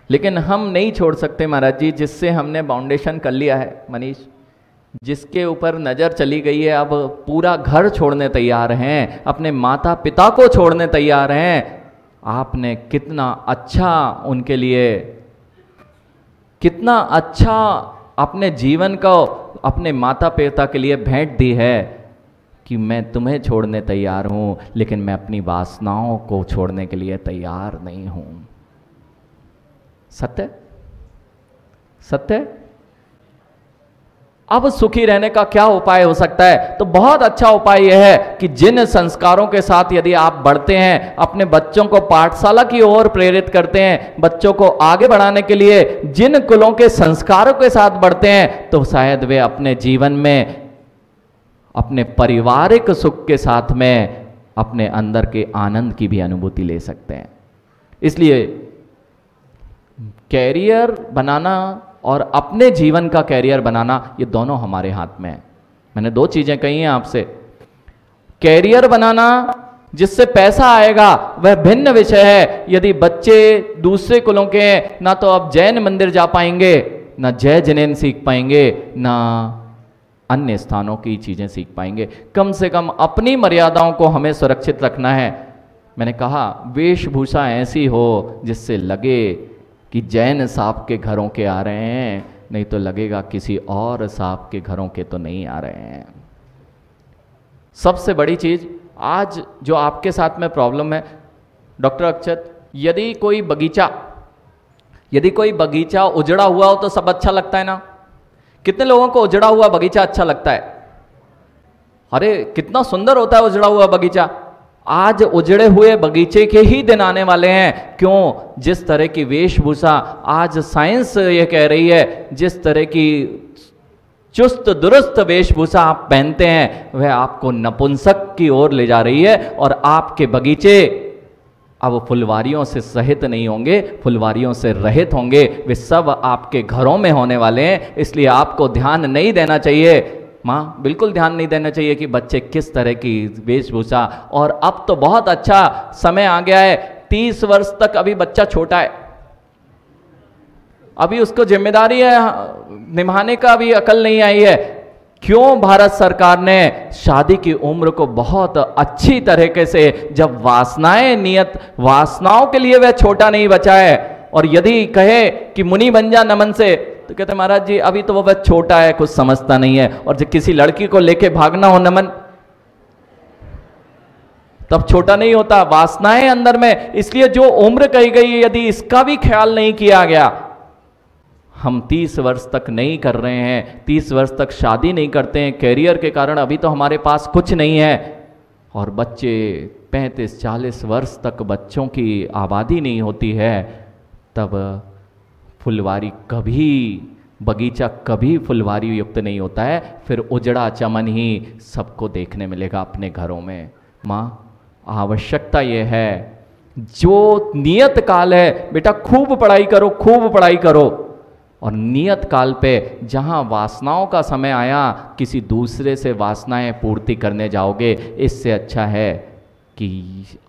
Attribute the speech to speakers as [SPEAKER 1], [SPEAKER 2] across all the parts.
[SPEAKER 1] लेकिन हम नहीं छोड़ सकते महाराज जी, जिससे हमने फाउंडेशन कर लिया है मनीष, जिसके ऊपर नज़र चली गई है, अब पूरा घर छोड़ने तैयार हैं, अपने माता पिता को छोड़ने तैयार हैं। आपने कितना अच्छा उनके लिए, कितना अच्छा अपने जीवन को अपने माता पिता के लिए भेंट दी है कि मैं तुम्हें छोड़ने तैयार हूं, लेकिन मैं अपनी वासनाओं को छोड़ने के लिए तैयार नहीं हूं। सत्य सत्य। अब सुखी रहने का क्या उपाय हो सकता है? तो बहुत अच्छा उपाय यह है कि जिन संस्कारों के साथ यदि आप बढ़ते हैं, अपने बच्चों को पाठशाला की ओर प्रेरित करते हैं, बच्चों को आगे बढ़ाने के लिए जिन कुलों के संस्कारों के साथ बढ़ते हैं, तो शायद वे अपने जीवन में अपने पारिवारिक सुख के साथ में अपने अंदर के आनंद की भी अनुभूति ले सकते हैं। इसलिए कैरियर बनाना और अपने जीवन का कैरियर बनाना, ये दोनों हमारे हाथ में है। मैंने दो चीजें कही हैं आपसे। कैरियर बनाना जिससे पैसा आएगा वह भिन्न विषय है। यदि बच्चे दूसरे कुलों के हैं, ना तो अब जैन मंदिर जा पाएंगे, ना जय जिनेन सीख पाएंगे, ना अन्य स्थानों की चीजें सीख पाएंगे। कम से कम अपनी मर्यादाओं को हमें सुरक्षित रखना है। मैंने कहा वेशभूषा ऐसी हो जिससे लगे कि जैन साहब के घरों के आ रहे हैं, नहीं तो लगेगा किसी और साहब के घरों के तो नहीं आ रहे हैं। सबसे बड़ी चीज आज जो आपके साथ में प्रॉब्लम है डॉक्टर अक्षत, यदि कोई बगीचा उजड़ा हुआ हो तो सब अच्छा लगता है ना? कितने लोगों को उजड़ा हुआ बगीचा अच्छा लगता है? अरे कितना सुंदर होता है उजड़ा हुआ बगीचा। आज उजड़े हुए बगीचे के ही दिन आने वाले हैं। क्यों? जिस तरह की वेशभूषा आज साइंस ये कह रही है, जिस तरह की चुस्त दुरुस्त वेशभूषा आप पहनते हैं, वह आपको नपुंसक की ओर ले जा रही है। और आपके बगीचे अब फुलवारियों से सहित नहीं होंगे, फुलवारियों से रहित होंगे। वे सब आपके घरों में होने वाले हैं। इसलिए आपको ध्यान नहीं देना चाहिए, माँ, बिल्कुल ध्यान नहीं देना चाहिए कि बच्चे किस तरह की वेशभूषा। और अब तो बहुत अच्छा समय आ गया है, 30 वर्ष तक अभी बच्चा छोटा है, अभी उसको जिम्मेदारी है निभाने का, अभी अकल नहीं आई है। क्यों भारत सरकार ने शादी की उम्र को बहुत अच्छी तरीके से, जब वासनाओं के लिए वह छोटा नहीं बचा है। और यदि कहे कि मुनि बन जा नमन से, तो कहते महाराज जी अभी तो वह छोटा है, कुछ समझता नहीं है। और जब किसी लड़की को लेके भागना हो नमन, तब छोटा नहीं होता, वासनाएं अंदर में। इसलिए जो उम्र कही गई है, यदि इसका भी ख्याल नहीं किया गया, हम 30 वर्ष तक नहीं कर रहे हैं, 30 वर्ष तक शादी नहीं करते हैं कैरियर के कारण, अभी तो हमारे पास कुछ नहीं है। और बच्चे 35-40 वर्ष तक बच्चों की आबादी नहीं होती है, तब फुलवारी कभी, बगीचा कभी फुलवारी युक्त नहीं होता है। फिर उजड़ा चमन ही सबको देखने मिलेगा अपने घरों में। माँ, आवश्यकता यह है, जो नियत काल है बेटा, खूब पढ़ाई करो, खूब पढ़ाई करो। और नियत काल पे जहाँ वासनाओं का समय आया, किसी दूसरे से वासनाएं पूर्ति करने जाओगे, इससे अच्छा है कि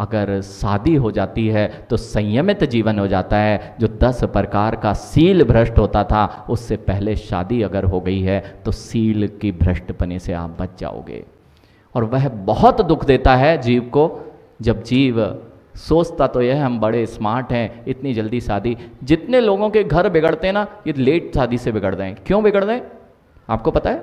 [SPEAKER 1] अगर शादी हो जाती है तो संयमित जीवन हो जाता है। जो 10 प्रकार का सील भ्रष्ट होता था, उससे पहले शादी अगर हो गई है तो सील की भ्रष्टपने से आप बच जाओगे। और वह बहुत दुख देता है जीव को, जब जीव सोचता तो यह हम बड़े स्मार्ट हैं, इतनी जल्दी शादी। जितने लोगों के घर बिगड़ते हैं ना, ये लेट शादी से बिगड़ रहे हैं। क्यों बिगड़ रहे हैं आपको पता है?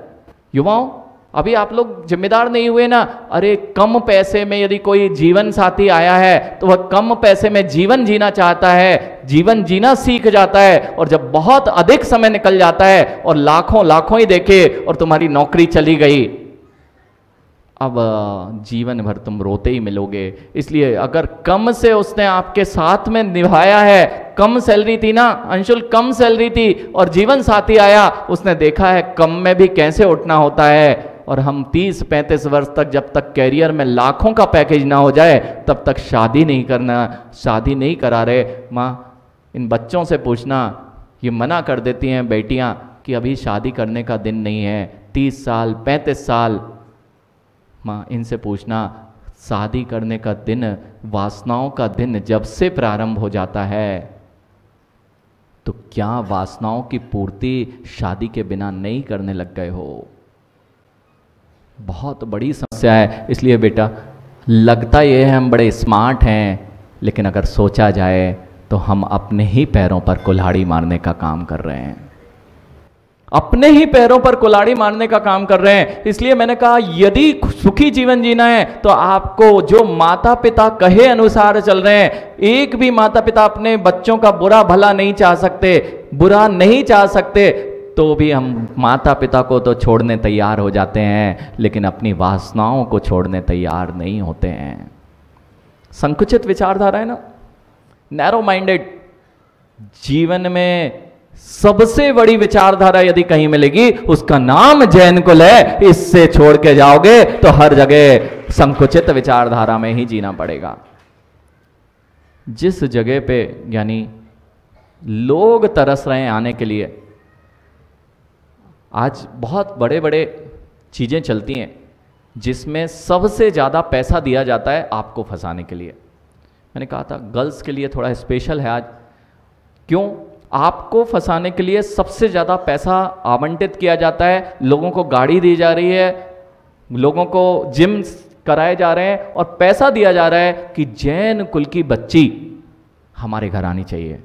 [SPEAKER 1] युवाओं, अभी आप लोग जिम्मेदार नहीं हुए ना। अरे कम पैसे में यदि कोई जीवन साथी आया है तो वह कम पैसे में जीवन जीना चाहता है, जीवन जीना सीख जाता है। और जब बहुत अधिक समय निकल जाता है और लाखों लाखों ही देखे और तुम्हारी नौकरी चली गई, अब जीवन भर तुम रोते ही मिलोगे। इसलिए अगर कम से उसने आपके साथ में निभाया है, कम सैलरी थी ना अंशुल, कम सैलरी थी, और जीवन साथी आया, उसने देखा है कम में भी कैसे उठना होता है। और हम 30-35 वर्ष तक, जब तक कैरियर में लाखों का पैकेज ना हो जाए, तब तक शादी नहीं करना, शादी नहीं करा रहे। माँ, इन बच्चों से पूछना, ये मना कर देती हैं बेटियां कि अभी शादी करने का दिन नहीं है, 30 साल 35 साल। माँ, इनसे पूछना, शादी करने का दिन, वासनाओं का दिन जब से प्रारंभ हो जाता है, तो क्या वासनाओं की पूर्ति शादी के बिना नहीं करने लग गए हो? बहुत बड़ी समस्या है। इसलिए बेटा, लगता ये है हम बड़े स्मार्ट हैं, लेकिन अगर सोचा जाए तो हम अपने ही पैरों पर कुल्हाड़ी मारने का काम कर रहे हैं। अपने ही पैरों पर कुल्हाड़ी मारने का काम कर रहे हैं। इसलिए मैंने कहा, यदि सुखी जीवन जीना है तो आपको जो माता पिता कहे अनुसार चल रहे हैं। एक भी माता पिता अपने बच्चों का बुरा भला नहीं चाह सकते, बुरा नहीं चाह सकते, तो भी हम माता पिता को तो छोड़ने तैयार हो जाते हैं, लेकिन अपनी वासनाओं को छोड़ने तैयार नहीं होते हैं। संकुचित विचारधारा है ना, नैरो माइंडेड। जीवन में सबसे बड़ी विचारधारा यदि कहीं मिलेगी, उसका नाम जैन कुल है। इससे छोड़ के जाओगे तो हर जगह संकुचित विचारधारा में ही जीना पड़ेगा। जिस जगह पे यानी लोग तरस रहे हैं आने के लिए, आज बहुत बड़े बड़े चीजें चलती हैं जिसमें सबसे ज्यादा पैसा दिया जाता है आपको फंसाने के लिए। मैंने कहा था गर्ल्स के लिए थोड़ा स्पेशल है आज। क्यों? आपको फंसाने के लिए सबसे ज़्यादा पैसा आवंटित किया जाता है, लोगों को गाड़ी दी जा रही है, लोगों को जिम कराए जा रहे हैं और पैसा दिया जा रहा है कि जैन कुल की बच्ची हमारे घर आनी चाहिए।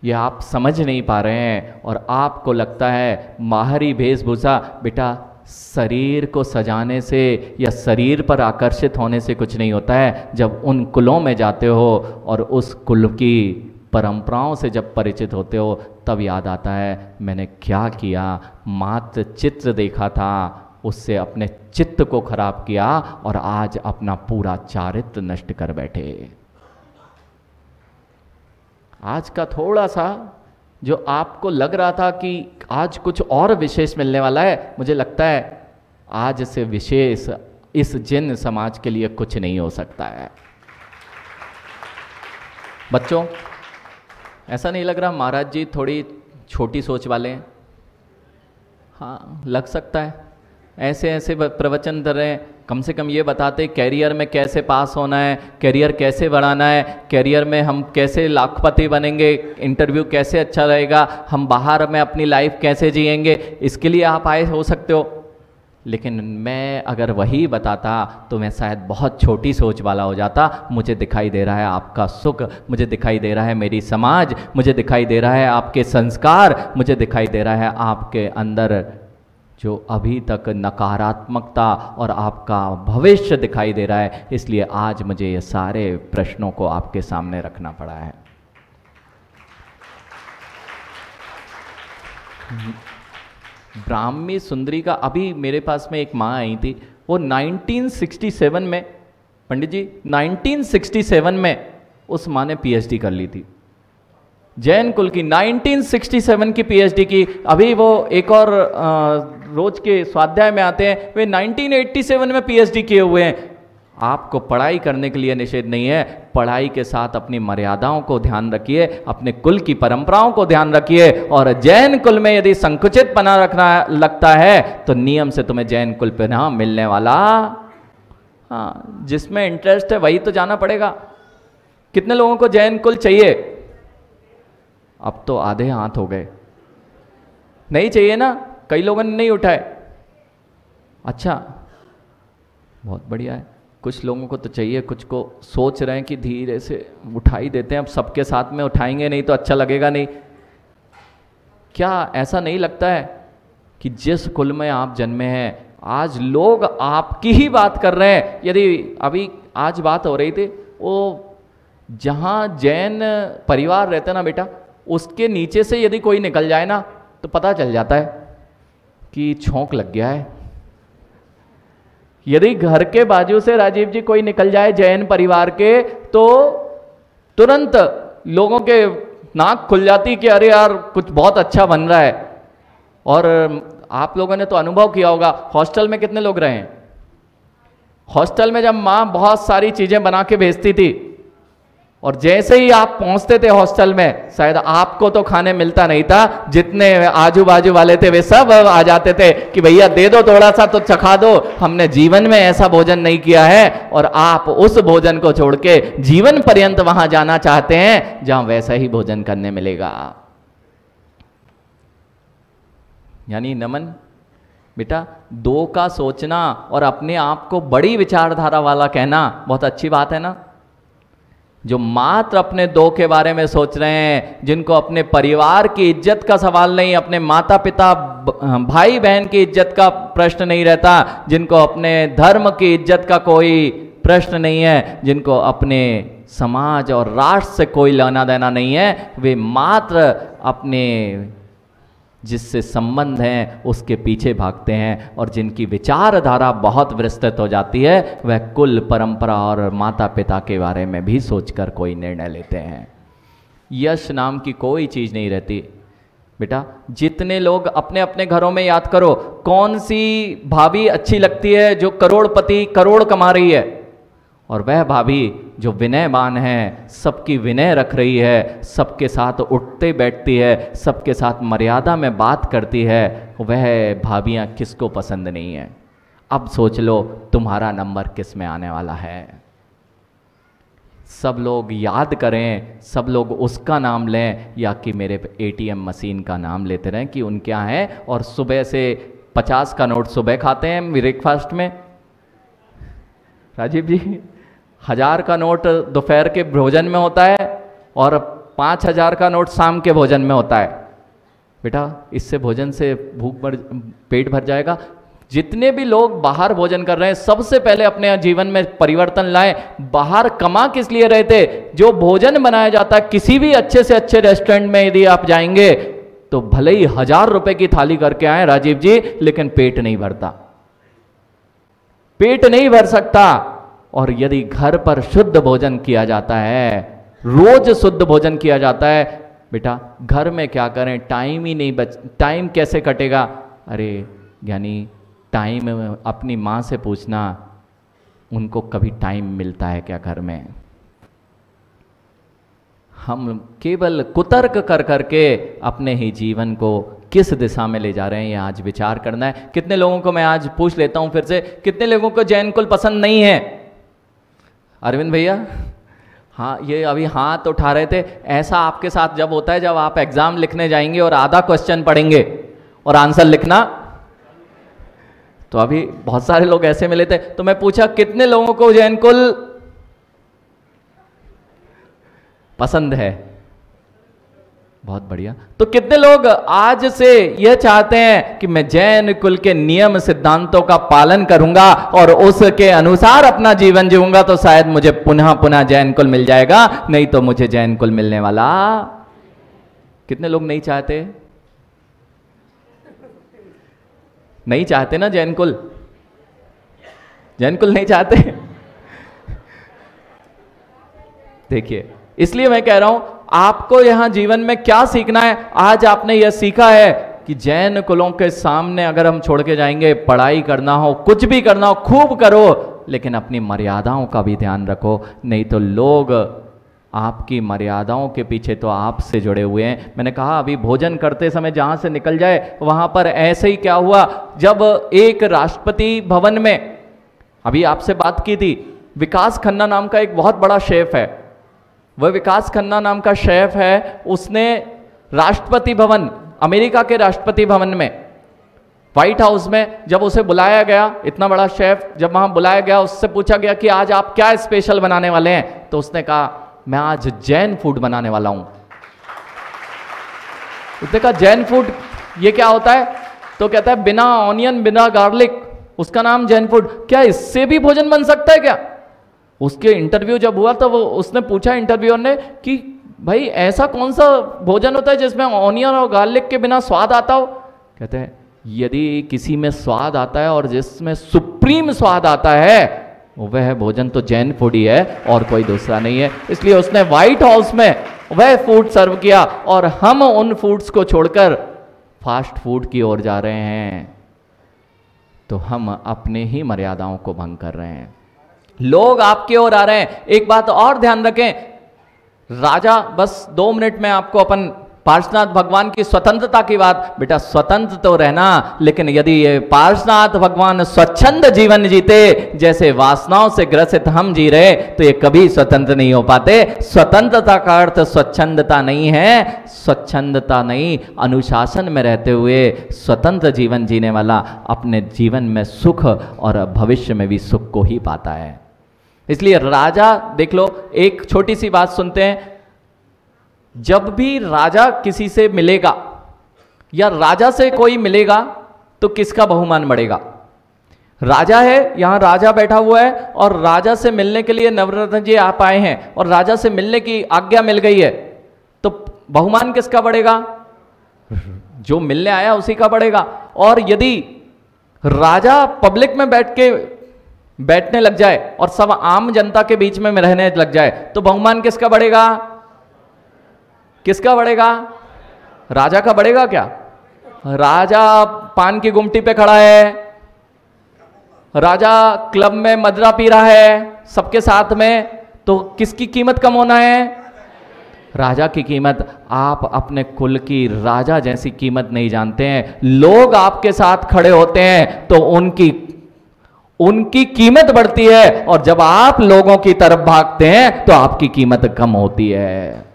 [SPEAKER 1] ये आप समझ नहीं पा रहे हैं और आपको लगता है माहरी वेशभूषा। बेटा, शरीर को सजाने से या शरीर पर आकर्षित होने से कुछ नहीं होता है। जब उन कुलों में जाते हो और उस कुल की परंपराओं से जब परिचित होते हो, तब याद आता है मैंने क्या किया। मात्र चित्र देखा था, उससे अपने चित्त को खराब किया और आज अपना पूरा चारित्र नष्ट कर बैठे। आज का थोड़ा सा जो आपको लग रहा था कि आज कुछ और विशेष मिलने वाला है, मुझे लगता है आज से विशेष इस जिन समाज के लिए कुछ नहीं हो सकता है। बच्चों, ऐसा नहीं लग रहा महाराज जी थोड़ी छोटी सोच वाले हैं? हाँ, लग सकता है। ऐसे ऐसे प्रवचन कर रहे हैं, कम से कम ये बताते कैरियर में कैसे पास होना है, कैरियर कैसे बढ़ाना है, कैरियर में हम कैसे लाखपति बनेंगे, इंटरव्यू कैसे अच्छा रहेगा, हम बाहर में अपनी लाइफ कैसे जिएंगे, इसके लिए आप आए हो सकते हो। लेकिन मैं अगर वही बताता तो मैं शायद बहुत छोटी सोच वाला हो जाता। मुझे दिखाई दे रहा है आपका सुख, मुझे दिखाई दे रहा है मेरी समाज, मुझे दिखाई दे रहा है आपके संस्कार, मुझे दिखाई दे रहा है आपके अंदर जो अभी तक नकारात्मकता और आपका भविष्य दिखाई दे रहा है। इसलिए आज मुझे ये सारे प्रश्नों को आपके सामने रखना पड़ा है। ब्राह्मी सुंदरी का, अभी मेरे पास में एक माँ आई थी, वो 1967 में, पंडित जी 1967 में उस माँ ने पीएचडी कर ली थी, जैन कुल की 1967 की पीएचडी की। अभी वो एक और रोज के स्वाध्याय में आते हैं, वे 1987 में पीएचडी किए हुए हैं। आपको पढ़ाई करने के लिए निषेध नहीं है, पढ़ाई के साथ अपनी मर्यादाओं को ध्यान रखिए, अपने कुल की परंपराओं को ध्यान रखिए। और जैन कुल में यदि संकुचित पना रखना लगता है तो नियम से तुम्हें जैन कुल पे ना मिलने वाला। हाँ, जिसमें इंटरेस्ट है वही तो जाना पड़ेगा। कितने लोगों को जैन कुल चाहिए? अब तो आधे हाथ हो गए। नहीं चाहिए ना, कई लोगों ने नहीं उठाए। अच्छा, बहुत बढ़िया है। कुछ लोगों को तो चाहिए, कुछ को सोच रहे हैं कि धीरे से उठा ही देते हैं, अब सबके साथ में उठाएंगे नहीं तो अच्छा लगेगा नहीं। क्या ऐसा नहीं लगता है कि जिस कुल में आप जन्मे हैं, आज लोग आपकी ही बात कर रहे हैं? यदि अभी आज बात हो रही थी, वो जहाँ जैन परिवार रहते हैं ना बेटा, उसके नीचे से यदि कोई निकल जाए ना तो पता चल जाता है कि छौंक लग गया है। यदि घर के बाजू से राजीव जी कोई निकल जाए जैन परिवार के, तो तुरंत लोगों के नाक खुल जाती कि अरे यार कुछ बहुत अच्छा बन रहा है। और आप लोगों ने तो अनुभव किया होगा, हॉस्टल में कितने लोग रहे हैं? हॉस्टल में जब माँ बहुत सारी चीजें बना के भेजती थी और जैसे ही आप पहुंचते थे हॉस्टल में, शायद आपको तो खाने मिलता नहीं था, जितने आजू बाजू वाले थे वे सब आ जाते थे कि भैया दे दो, थोड़ा सा तो चखा दो, हमने जीवन में ऐसा भोजन नहीं किया है। और आप उस भोजन को छोड़ के जीवन पर्यंत वहां जाना चाहते हैं जहां वैसा ही भोजन करने मिलेगा। यानी नमन बेटा, दो का सोचना और अपने आप को बड़ी विचारधारा वाला कहना बहुत अच्छी बात है ना। जो मात्र अपने दो के बारे में सोच रहे हैं, जिनको अपने परिवार की इज्जत का सवाल नहीं, अपने माता पिता भाई बहन की इज्जत का प्रश्न नहीं रहता, जिनको अपने धर्म की इज्जत का कोई प्रश्न नहीं है, जिनको अपने समाज और राष्ट्र से कोई लेना देना नहीं है, वे मात्र अपने जिससे संबंध हैं उसके पीछे भागते हैं। और जिनकी विचारधारा बहुत विस्तृत हो जाती है, वह कुल परंपरा और माता पिता के बारे में भी सोचकर कोई निर्णय लेते हैं। यश नाम की कोई चीज़ नहीं रहती बेटा। जितने लोग अपने अपने घरों में याद करो, कौन सी भाभी अच्छी लगती है जो करोड़पति करोड़ कमा रही है, और वह भाभी जो विनयवान है, सबकी विनय रख रही है, सबके साथ उठते बैठती है, सबके साथ मर्यादा में बात करती है, वह भाभियाँ किसको पसंद नहीं है। अब सोच लो तुम्हारा नंबर किस में आने वाला है। सब लोग याद करें, सब लोग उसका नाम लें, या कि मेरे एटीएम मशीन का नाम लेते रहें कि उनके यहाँ है। और सुबह से 50 का नोट सुबह खाते हैं ब्रेकफास्ट में, राजीव जी 1000 का नोट दोपहर के भोजन में होता है, और 5000 का नोट शाम के भोजन में होता है। बेटा इससे भोजन से पेट भर जाएगा। जितने भी लोग बाहर भोजन कर रहे हैं, सबसे पहले अपने जीवन में परिवर्तन लाएं। बाहर कमा किस लिए रहे थे? जो भोजन बनाया जाता है किसी भी अच्छे से अच्छे रेस्टोरेंट में यदि आप जाएंगे तो भले ही 1000 रुपए की थाली करके आए राजीव जी, लेकिन पेट नहीं भरता, पेट नहीं भर सकता। और यदि घर पर शुद्ध भोजन किया जाता है, रोज शुद्ध भोजन किया जाता है, बेटा घर में क्या करें, टाइम ही नहीं टाइम कैसे कटेगा? अरे यानी टाइम अपनी माँ से पूछना, उनको कभी टाइम मिलता है क्या घर में? हम केवल कुतर्क कर करके अपने ही जीवन को किस दिशा में ले जा रहे हैं, ये आज विचार करना है। कितने लोगों को, मैं आज पूछ लेता हूं फिर से, कितने लोगों को जैन कुल पसंद नहीं है? अरविंद भैया, हाँ ये अभी हाथ उठा रहे थे। ऐसा आपके साथ जब होता है, जब आप एग्जाम लिखने जाएंगे और आधा क्वेश्चन पढ़ेंगे और आंसर लिखना, तो अभी बहुत सारे लोग ऐसे मिले थे, तो मैं पूछा कितने लोगों को जैन कुल पसंद है? बहुत बढ़िया। तो कितने लोग आज से यह चाहते हैं कि मैं जैन कुल के नियम सिद्धांतों का पालन करूंगा और उसके अनुसार अपना जीवन जीऊंगा, तो शायद मुझे पुनः पुनः जैन कुल मिल जाएगा, नहीं तो मुझे जैन कुल मिलने वाला। कितने लोग नहीं चाहते? नहीं चाहते ना जैन कुल? जैन कुल नहीं चाहते? देखिए, इसलिए मैं कह रहा हूं आपको यहां जीवन में क्या सीखना है। आज आपने यह सीखा है कि जैन कुलों के सामने अगर हम छोड़ के जाएंगे, पढ़ाई करना हो, कुछ भी करना हो, खूब करो, लेकिन अपनी मर्यादाओं का भी ध्यान रखो, नहीं तो लोग आपकी मर्यादाओं के पीछे तो आपसे जुड़े हुए हैं। मैंने कहा अभी भोजन करते समय जहां से निकल जाए वहां पर ऐसे ही क्या हुआ, जब एक राष्ट्रपति भवन में, अभी आपसे बात की थी, विकास खन्ना नाम का एक बहुत बड़ा शेफ है, वह विकास खन्ना नाम का शेफ है, उसने राष्ट्रपति भवन, अमेरिका के राष्ट्रपति भवन में, व्हाइट हाउस में जब उसे बुलाया गया, इतना बड़ा शेफ जब वहां बुलाया गया, उससे पूछा गया कि आज आप क्या स्पेशल बनाने वाले हैं, तो उसने कहा मैं आज जैन फूड बनाने वाला हूं। उसने कहा जैन फूड ये क्या होता है? तो कहता है बिना ऑनियन बिना गार्लिक, उसका नाम जैन फूड। क्या इससे भी भोजन बन सकता है क्या? उसके इंटरव्यू जब हुआ तो वो उसने पूछा इंटरव्यूअर ने कि भाई ऐसा कौन सा भोजन होता है जिसमें ऑनियन और गार्लिक के बिना स्वाद आता हो? कहते हैं यदि किसी में स्वाद आता है और जिसमें सुप्रीम स्वाद आता है, वह भोजन तो जैन फूड ही है और कोई दूसरा नहीं है। इसलिए उसने व्हाइट हाउस में वह फूड सर्व किया, और हम उन फूड्स को छोड़कर फास्ट फूड की ओर जा रहे हैं, तो हम अपने ही मर्यादाओं को भंग कर रहे हैं। लोग आपकी ओर आ रहे हैं। एक बात और ध्यान रखें, राजा, बस 2 मिनट में आपको अपन पार्श्वनाथ भगवान की स्वतंत्रता की बात, बेटा स्वतंत्र तो रहना, लेकिन यदि ये पार्श्वनाथ भगवान स्वच्छंद जीवन जीते, जैसे वासनाओं से ग्रसित हम जी रहे, तो ये कभी स्वतंत्र नहीं हो पाते। स्वतंत्रता का अर्थ स्वच्छंदता नहीं है, स्वच्छंदता नहीं, अनुशासन में रहते हुए स्वतंत्र जीवन जीने वाला अपने जीवन में सुख और भविष्य में भी सुख को ही पाता है। इसलिए राजा, देख लो, एक छोटी सी बात सुनते हैं। जब भी राजा किसी से मिलेगा या राजा से कोई मिलेगा तो किसका बहुमान बढ़ेगा? राजा है, यहां राजा बैठा हुआ है और राजा से मिलने के लिए नवरत्न जी आप आए हैं और राजा से मिलने की आज्ञा मिल गई है, तो बहुमान किसका बढ़ेगा? जो मिलने आया उसी का बढ़ेगा। और यदि राजा पब्लिक में बैठने लग जाए और सब आम जनता के बीच में रहने लग जाए, तो बहुमान किसका बढ़ेगा? किसका बढ़ेगा? राजा का बढ़ेगा क्या? राजा पान की गुमटी पे खड़ा है, राजा क्लब में मदरा पी रहा है सबके साथ में, तो किसकी कीमत कम होना है? राजा की कीमत। आप अपने कुल की राजा जैसी कीमत नहीं जानते हैं। लोग आपके साथ खड़े होते हैं तो उनकी कीमत बढ़ती है, और जब आप लोगों की तरफ भागते हैं तो आपकी कीमत कम होती है।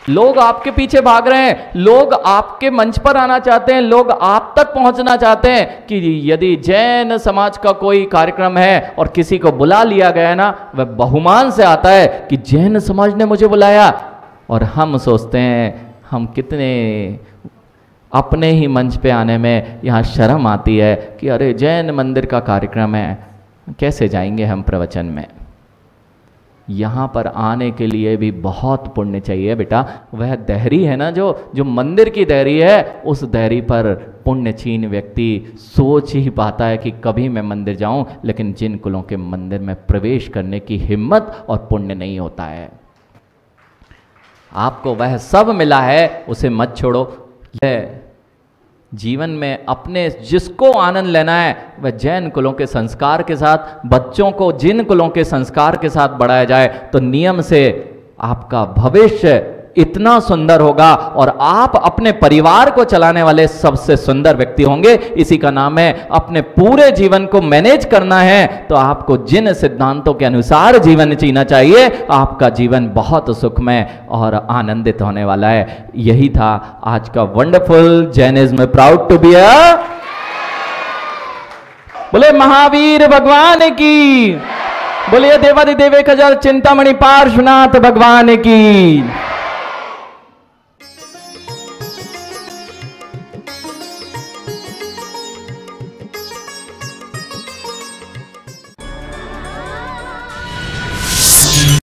[SPEAKER 1] लोग आपके पीछे भाग रहे हैं, लोग आपके मंच पर आना चाहते हैं, लोग आप तक पहुंचना चाहते हैं कि यदि जैन समाज का कोई कार्यक्रम है और किसी को बुला लिया गया है ना, वह बहुमान से आता है कि जैन समाज ने मुझे बुलाया। और हम सोचते हैं हम कितने अपने ही मंच पे आने में यहाँ शर्म आती है कि अरे जैन मंदिर का कार्यक्रम है, कैसे जाएंगे हम प्रवचन में। यहाँ पर आने के लिए भी बहुत पुण्य चाहिए बेटा। वह देहरी है ना, जो मंदिर की देहरी है, उस देहरी पर पुण्यचीन व्यक्ति सोच ही पाता है कि कभी मैं मंदिर जाऊं, लेकिन जिन कुलों के मंदिर में प्रवेश करने की हिम्मत और पुण्य नहीं होता है। आपको वह सब मिला है, उसे मत छोड़ो। यह जीवन में अपने जिसको आनंद लेना है वह जैन कुलों के संस्कार के साथ, बच्चों को जिन कुलों के संस्कार के साथ बढ़ाया जाए तो नियम से आपका भविष्य इतना सुंदर होगा और आप अपने परिवार को चलाने वाले सबसे सुंदर व्यक्ति होंगे। इसी का नाम है अपने पूरे जीवन को मैनेज करना है तो आपको जिन सिद्धांतों के अनुसार जीवन जीना चाहिए, आपका जीवन बहुत सुखमय और आनंदित होने वाला है। यही था आज का wonderful Jainism proud to be a. बोले महावीर भगवान की, बोलिए देवादिदेव 1000 चिंतामणि पार्श्वनाथ भगवान की।